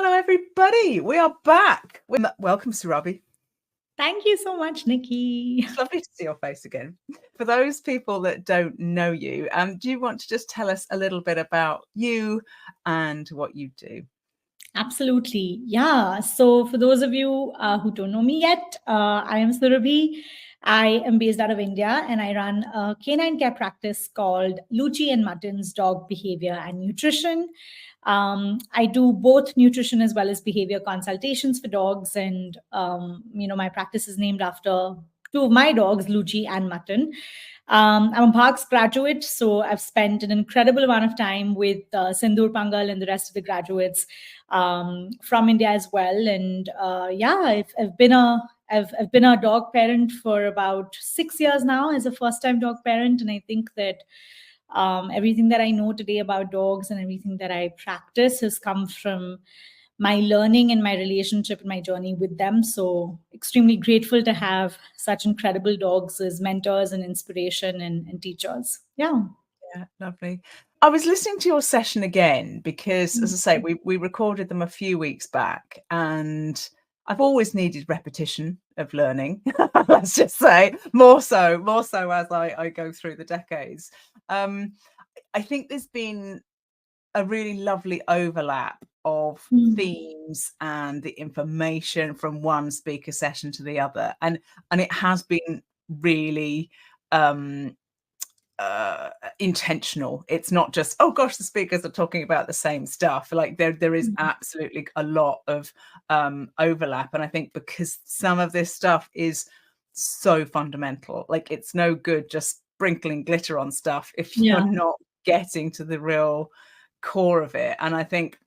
Hello, everybody. We are back. Welcome, Surabhi. Thank you so much, Niki. It's lovely to see your face again. For those people that don't know you, do you want to just tell us a little bit about you and what you do? Absolutely. Yeah. So for those of you who don't know me yet, I am Surabhi. I am based out of India and I run a canine care practice called Luchi and Mutton's Dog Behavior and Nutrition. I do both nutrition as well as behavior consultations for dogs. And, my practice is named after two of my dogs, Luchi and Mutton. I'm a Bhags graduate, so I've spent an incredible amount of time with Sindur Pangal and the rest of the graduates from India as well. And I've been a dog parent for about 6 years now as a first-time dog parent, and I think that everything that I know today about dogs and everything that I practice has come from my learning and my relationship and my journey with them. So extremely grateful to have such incredible dogs as mentors and inspiration and teachers. Yeah, lovely. I was listening to your session again because, as I say, we recorded them a few weeks back, and I've always needed repetition of learning. Let's just say more so as I go through the decades. I think there's been a really lovely overlap of themes and the information from one speaker session to the other, and it has been really intentional. It's not just, oh gosh, the speakers are talking about the same stuff. Like there is absolutely a lot of overlap, and I think because some of this stuff is so fundamental, like it's no good just sprinkling glitter on stuff if you're not getting to the real core of it. And I think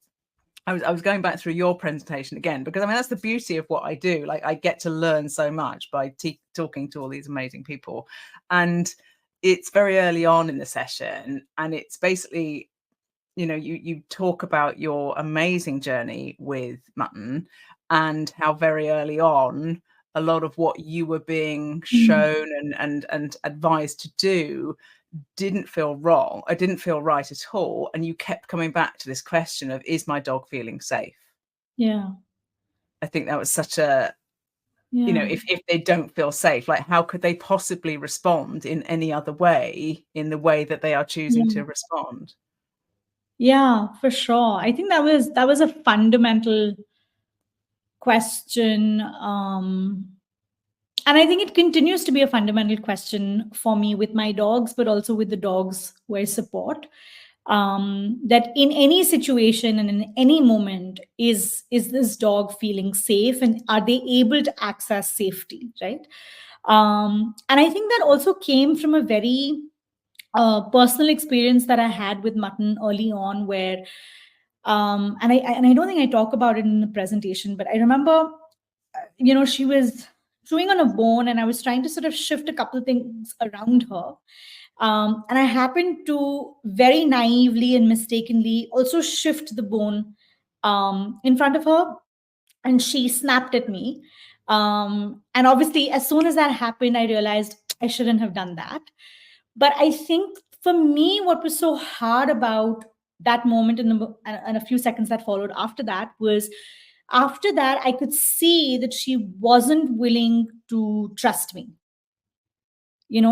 I was going back through your presentation again, because I mean, that's the beauty of what I do. Like I get to learn so much by talking to all these amazing people. And it's very early on in the session, and it's basically, you talk about your amazing journey with Mutton and how very early on, a lot of what you were being shown and advised to do didn't feel wrong. I didn't feel right at all. And you kept coming back to this question of, is my dog feeling safe? Yeah. I think that was such a, if they don't feel safe, like how could they possibly respond in any other way, in the way that they are choosing to respond? Yeah, for sure. I think that was a fundamental question. And I think it continues to be a fundamental question for me with my dogs, but also with the dogs who I support. That in any situation and in any moment, is this dog feeling safe, and are they able to access safety, right? And I think that also came from a very personal experience that I had with Mutton early on, where and I don't think I talk about it in the presentation, but I remember, she was chewing on a bone, and I was trying to sort of shift a couple of things around her. And I happened to very naively and mistakenly also shift the bone in front of her, and she snapped at me. And obviously, as soon as that happened, I realized I shouldn't have done that. But I think for me, what was so hard about that moment and a few seconds that followed after that was, after that, I could see that she wasn't willing to trust me.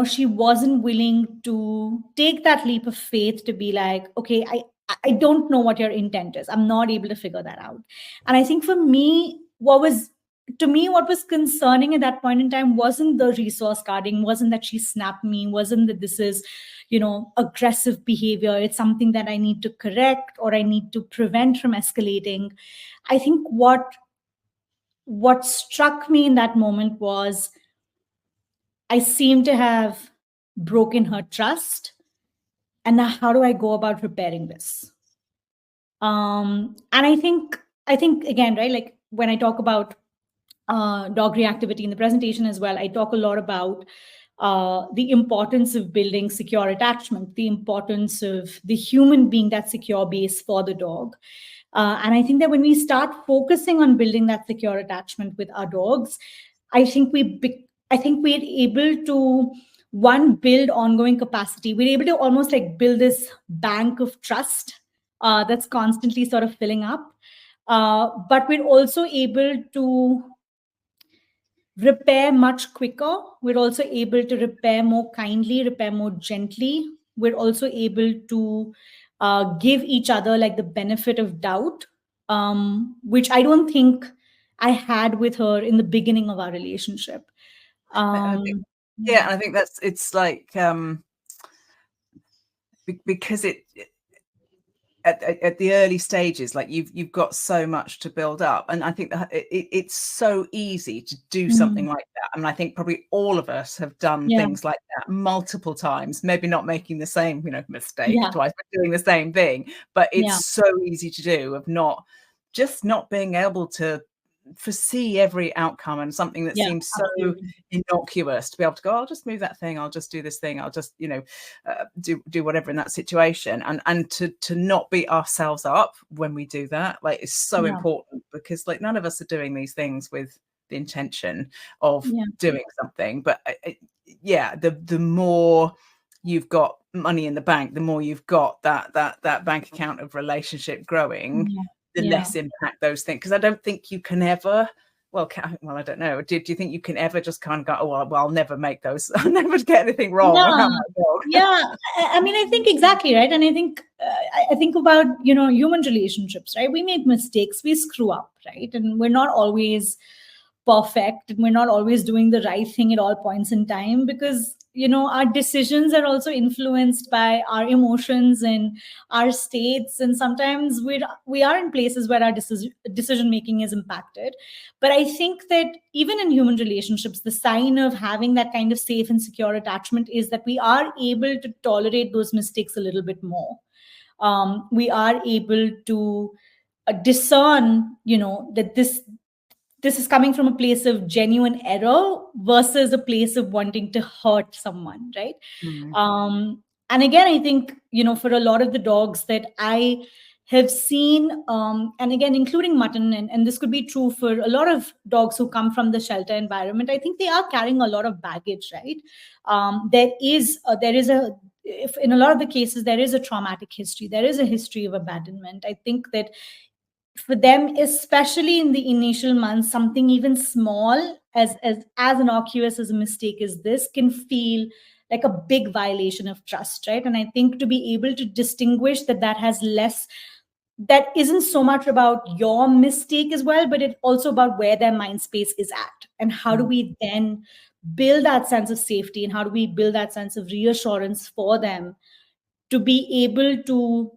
She wasn't willing to take that leap of faith to be like, okay, I don't know what your intent is. I'm not able to figure that out. And I think for me, what was concerning at that point in time wasn't the resource guarding, wasn't that she snapped me, wasn't that this is, aggressive behavior. It's something that I need to correct or I need to prevent from escalating. I think what struck me in that moment was, I seem to have broken her trust. And now how do I go about repairing this? And I think again, right, like when I talk about dog reactivity in the presentation as well, I talk a lot about the importance of building secure attachment, the importance of the human being that secure base for the dog. And I think that when we start focusing on building that secure attachment with our dogs, I think we're able to, one, build ongoing capacity. We're able to almost like build this bank of trust that's constantly sort of filling up. but we're also able to repair much quicker. We're also able to repair more kindly, repair more gently. We're also able to give each other like the benefit of doubt, which I don't think I had with her in the beginning of our relationship. I think, yeah, and I think it's like because at the early stages, like you've got so much to build up, and I think that it's so easy to do something like that. I mean, I think probably all of us have done things like that multiple times, maybe not making the same mistake twice, but doing the same thing. But it's so easy to do, of not being able to foresee every outcome, and something that seems so innocuous to be able to go, I'll just move that thing, I'll just do this thing, I'll just do whatever in that situation, and to not beat ourselves up when we do that, like, is so important, because like none of us are doing these things with the intention of doing something. But the more you've got money in the bank, the more you've got that bank account of relationship growing, the less impact those things. Because I don't think you can ever, well, I don't know. Do you think you can ever just kind of go, oh, well, I'll never make those, I'll never get anything wrong? I mean, I think exactly right. And I think I think about, human relationships, right? We make mistakes, we screw up, right? And we're not always perfect, and we're not always doing the right thing at all points in time, because our decisions are also influenced by our emotions and our states, and sometimes we are in places where our decision making is impacted. But I think that even in human relationships, the sign of having that kind of safe and secure attachment is that we are able to tolerate those mistakes a little bit more. We are able to discern, that this is coming from a place of genuine error versus a place of wanting to hurt someone, right? And again, I think, for a lot of the dogs that I have seen, and again, including Mutton, and this could be true for a lot of dogs who come from the shelter environment, I think they are carrying a lot of baggage, right? There is if in a lot of the cases, there is a traumatic history, there is a history of abandonment. I think that for them, especially in the initial months, something even small as innocuous as a mistake as this can feel like a big violation of trust, right? And I think to be able to distinguish that isn't so much about your mistake as well, but it's also about where their mind space is at, and how do we then build that sense of safety, and how do we build that sense of reassurance for them to be able to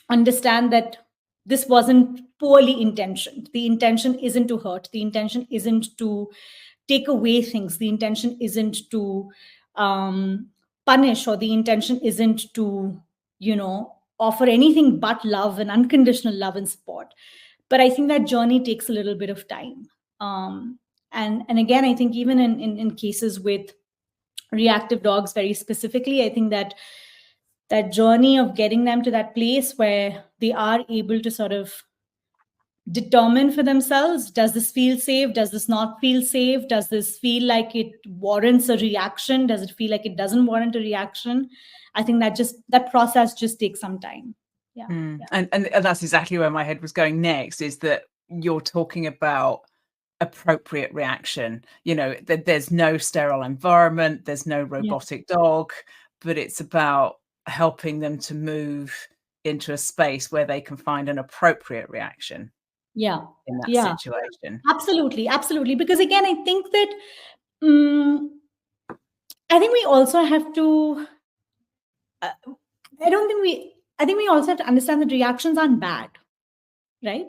understand that this wasn't poorly intentioned. The intention isn't to hurt. The intention isn't to take away things. The intention isn't to punish, or the intention isn't to, offer anything but love and unconditional love and support. But I think that journey takes a little bit of time. And again, I think even in cases with reactive dogs very specifically, I think that journey of getting them to that place where they are able to sort of determine for themselves, does this feel safe, does this not feel safe, does this feel like it warrants a reaction, does it feel like it doesn't warrant a reaction? I think that process just takes some time. And that's exactly where my head was going next, is that you're talking about appropriate reaction. There's no sterile environment, there's no robotic dog, but it's about helping them to move into a space where they can find an appropriate reaction in that situation. Absolutely, because again, I think that I think we also have to I think we also have to understand that reactions aren't bad, right?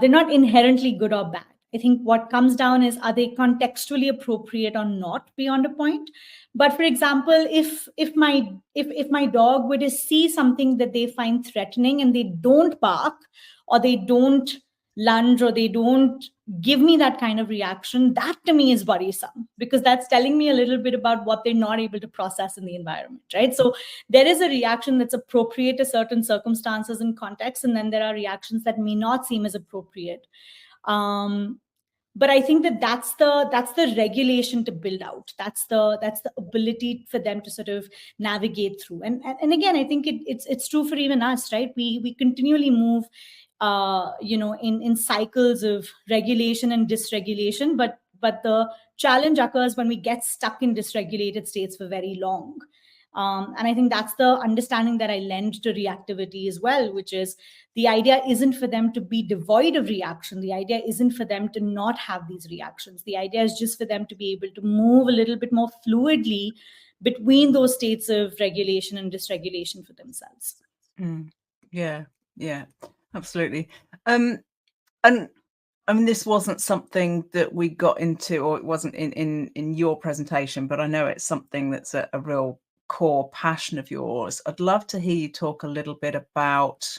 They're not inherently good or bad. I think what comes down is, are they contextually appropriate or not beyond a point? But for example, if my dog were to see something that they find threatening and they don't bark, or they don't lunge, or they don't give me that kind of reaction, that to me is worrisome, because that's telling me a little bit about what they're not able to process in the environment, right? So there is a reaction that's appropriate to certain circumstances and contexts, and then there are reactions that may not seem as appropriate. But I think that's the regulation to build out. That's the ability for them to sort of navigate through. And again, I think it's true for even us, right? We continually move in cycles of regulation and dysregulation, but the challenge occurs when we get stuck in dysregulated states for very long. And I think that's the understanding that I lend to reactivity as well, which is the idea isn't for them to be devoid of reaction. The idea isn't for them to not have these reactions. The idea is just for them to be able to move a little bit more fluidly between those states of regulation and dysregulation for themselves. Yeah, absolutely. And I mean, this wasn't something that we got into, or it wasn't in your presentation, but I know it's something that's a real core passion of yours. I'd love to hear you talk a little bit about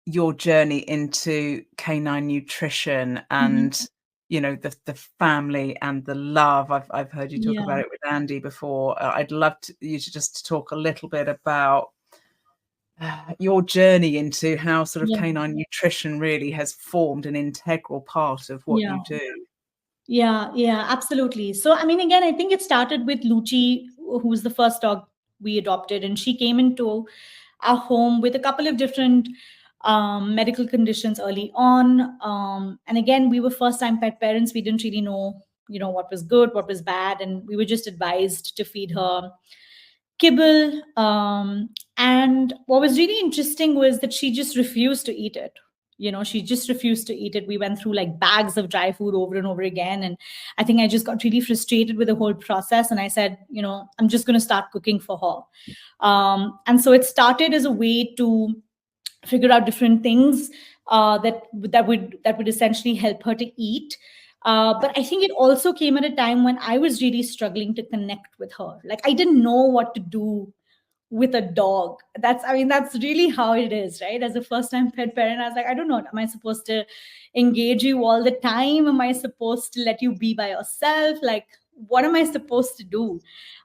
your journey into canine nutrition and the family and the love. I've heard you talk about it with Andy before. I'd love you to just talk a little bit about your journey into how sort of canine nutrition really has formed an integral part of what you do. Yeah, absolutely. So, I mean, again, I think it started with Luchi, who was the first dog we adopted, and she came into our home with a couple of different medical conditions early on. And again, we were first-time pet parents. We didn't really know, what was good, what was bad, and we were just advised to feed her kibble. And what was really interesting was that she just refused to eat it. She just refused to eat it. We went through like bags of dry food over and over again. And I think I just got really frustrated with the whole process. And I said, I'm just going to start cooking for her. And so it started as a way to figure out different things that would essentially help her to eat. But I think it also came at a time when I was really struggling to connect with her. Like I didn't know what to do with a dog. That's really how it is, right? As a first time pet parent, I was like, I don't know, am I supposed to engage you all the time? Am I supposed to let you be by yourself? Like, what am I supposed to do?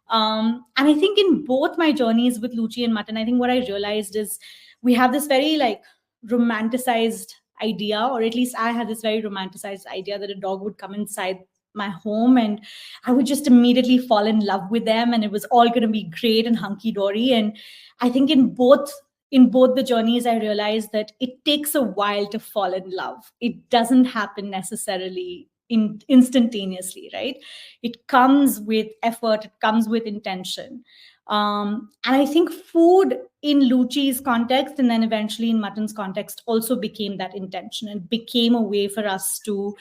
And I think in both my journeys with Luchi and Mutton, I think what I realized is we have this very like romanticized idea, or at least I had this very romanticized idea that a dog would come inside my home and I would just immediately fall in love with them and it was all going to be great and hunky dory. And I think in both the journeys, I realized that it takes a while to fall in love. It doesn't happen necessarily instantaneously, right? It comes with effort, it comes with intention. And I think food in Luchi's context and then eventually in Mutton's context also became that intention. It became a way for us to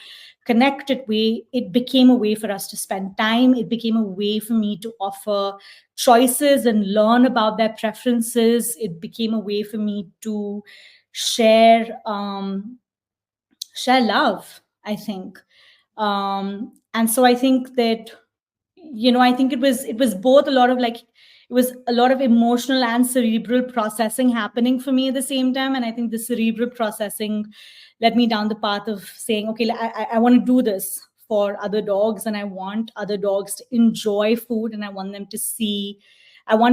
connect. It became a way for us to spend time. It became a way for me to offer choices and learn about their preferences. It became a way for me to share love, I think. And so I think that, I think it was both a lot of like, it was a lot of emotional and cerebral processing happening for me at the same time. And I think the cerebral processing led me down the path of saying, okay, I want to do this for other dogs and I want other dogs to enjoy food and I want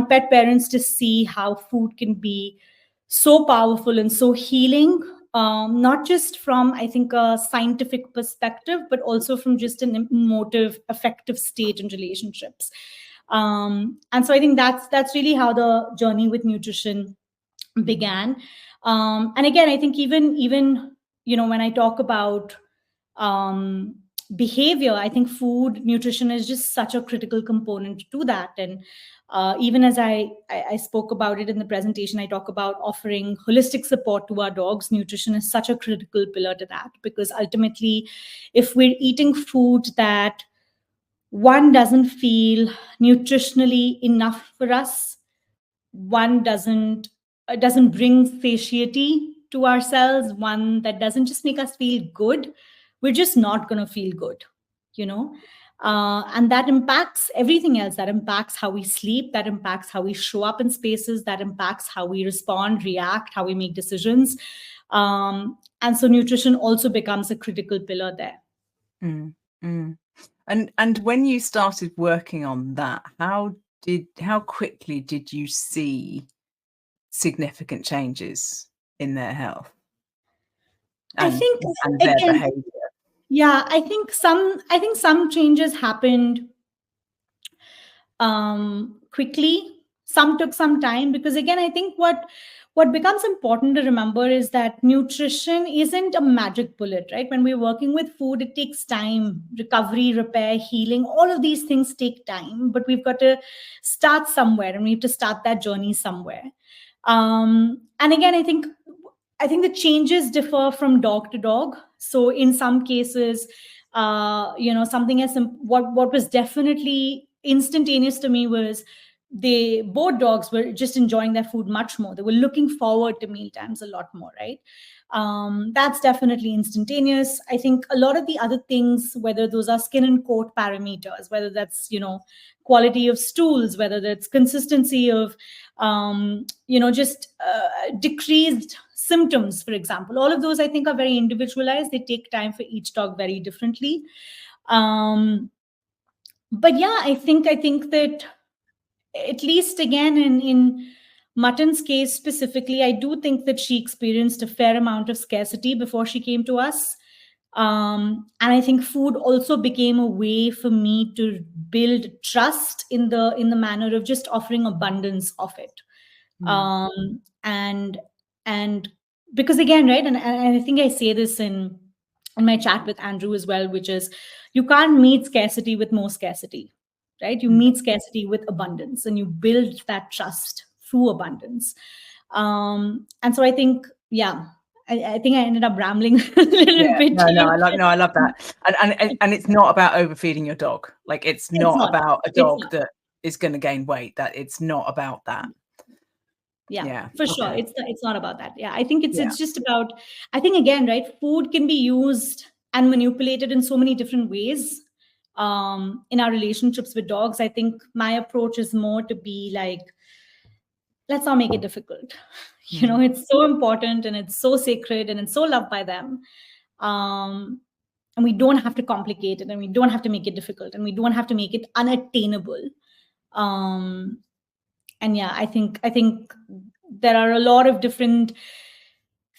pet parents to see how food can be so powerful and so healing, not just from, I think, a scientific perspective, but also from just an emotive, affective state in relationships. And so I think that's really how the journey with nutrition began. And again, I think even when I talk about behavior, I think food nutrition is just such a critical component to that. And even as I spoke about it in the presentation, I talk about offering holistic support to our dogs. Nutrition is such a critical pillar to that, because ultimately, if we're eating food that one doesn't feel nutritionally enough for us, one doesn't bring satiety to ourselves, one that doesn't just make us feel good, we're just not going to feel good, you know and that impacts everything else. That impacts how we sleep, that impacts how we show up in spaces, that impacts how we respond, react, how we make decisions. And so nutrition also becomes a critical pillar there. And when you started working on that, how quickly did you see significant changes in their health and their behavior? Yeah, I think some changes happened quickly. some took some time, because again, I think what becomes important to remember is that nutrition isn't a magic bullet, right? When we're working with food, it takes time. Recovery, repair, healing, all of these things take time, but we've got to start somewhere, and we have to start that journey somewhere. And again, I think the changes differ from dog to dog. So in some cases, something what was definitely instantaneous to me was both dogs were just enjoying their food much more. They were looking forward to meal times a lot more, right? That's definitely instantaneous. I think a lot of the other things, whether those are skin and coat parameters, whether that's quality of stools, whether that's consistency of just decreased symptoms, for example, all of those I think are very individualized. They take time for each dog very differently. But yeah, I think that, at least again in Mutton's case specifically, I do think that she experienced a fair amount of scarcity before she came to us. And I think food also became a way for me to build trust in the manner of just offering abundance of it. And because again, right, and I think I say this in my chat with Andrew as well, which is, you can't meet scarcity with more scarcity, right? You meet scarcity with abundance, and you build that trust through abundance. And so I think, yeah, I think I ended up rambling a little bit. I love that. And it's not about overfeeding your dog. Like, it's not about a dog that is going to gain weight. That it's not about that. Yeah, for sure. It's not about that. Yeah, I think it's just about, I think again, right, food can be used and manipulated in so many different ways. In our relationships with dogs, I think my approach is more to be like, let's not make it difficult. It's so important, and it's so sacred, and it's so loved by them. And we don't have to complicate it, and we don't have to make it difficult, and we don't have to make it unattainable. And yeah, I think there are a lot of different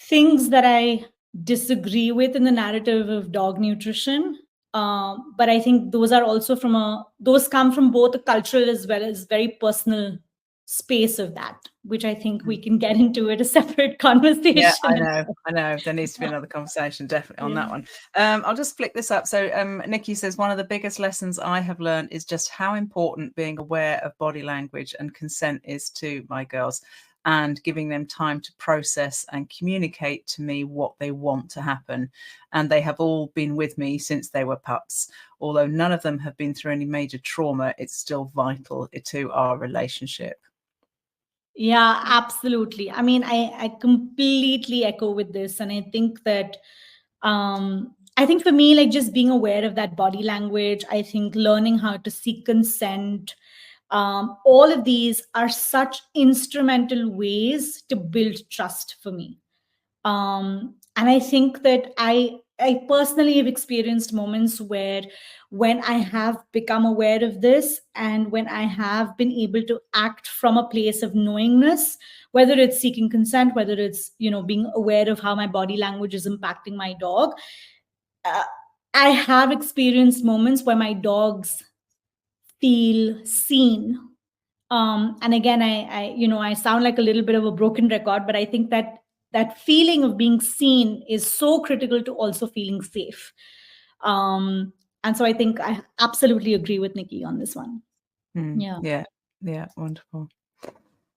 things that I disagree with in the narrative of dog nutrition. But I think those are also those come from both a cultural as well as very personal space of that, which I think we can get into at a separate conversation. Yeah, I know. There needs to be another conversation, definitely, on that one. I'll just flick this up. So Niki says, one of the biggest lessons I have learned is just how important being aware of body language and consent is to my girls, and giving them time to process and communicate to me what they want to happen. And they have all been with me since they were pups. Although none of them have been through any major trauma, it's still vital to our relationship. Yeah, absolutely. I mean, I completely echo with this. And I think that, I think for me, like, just being aware of that body language, I think learning how to seek consent, all of these are such instrumental ways to build trust for me. And I think that I personally have experienced moments where, when I have become aware of this, and when I have been able to act from a place of knowingness, whether it's seeking consent, whether it's, being aware of how my body language is impacting my dog, I have experienced moments where my dogs feel seen. And again, I sound like a little bit of a broken record, but I think that feeling of being seen is so critical to also feeling safe. And so I think I absolutely agree with Niki on this one. Yeah, wonderful.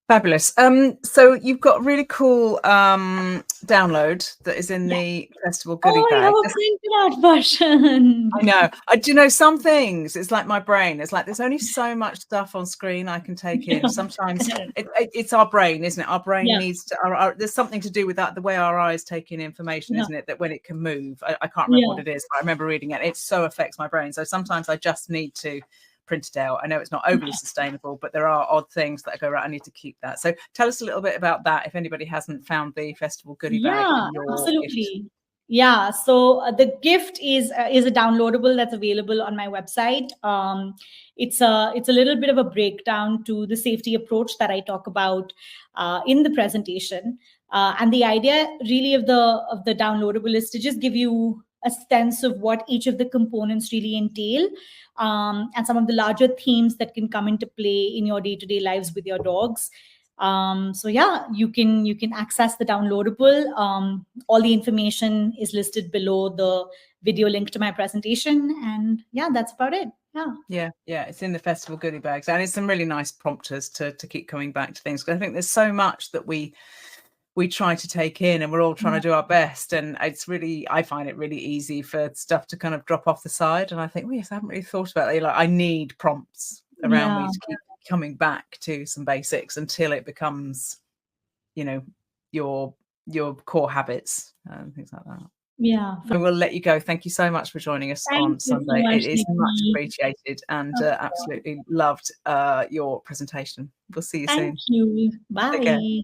Fabulous. So you've got a really cool download that is in the festival goodie bag. I have a printed out version. I know. Do you know some things? It's like my brain. It's like there's only so much stuff on screen I can take in. Sometimes it's our brain, isn't it? Our brain needs to. There's something to do with that, the way our eyes take in information, isn't it? That when it can move, I can't remember what it is, but I remember reading it. It so affects my brain. So sometimes I just need to print it out. I know it's not overly sustainable, but there are odd things that I go, right, I need to keep that. So tell us a little bit about that, if anybody hasn't found the festival goodie bag. Yeah, absolutely. Gift. Yeah, so the gift is a downloadable that's available on my website. It's a little bit of a breakdown to the safety approach that I talk about in the presentation. And the idea really of the downloadable is to just give you a sense of what each of the components really entail, and some of the larger themes that can come into play in your day-to-day lives with your dogs. So yeah, you can access the downloadable. All the information is listed below the video link to my presentation, and yeah, that's about it. Yeah, it's in the festival goodie bags, and it's some really nice prompters to keep coming back to things, because I think there's so much that we try to take in, and we're all trying to do our best, and I find it really easy for stuff to kind of drop off the side, and I think, yes, I haven't really thought about it. Like, I need prompts around me to keep coming back to some basics until it becomes, your core habits and things like that. Yeah. I will let you go. Thank you so much for joining us on Sunday. So much, it is Niki. much appreciated, and absolutely loved your presentation. We'll see you soon. Thank you. Bye.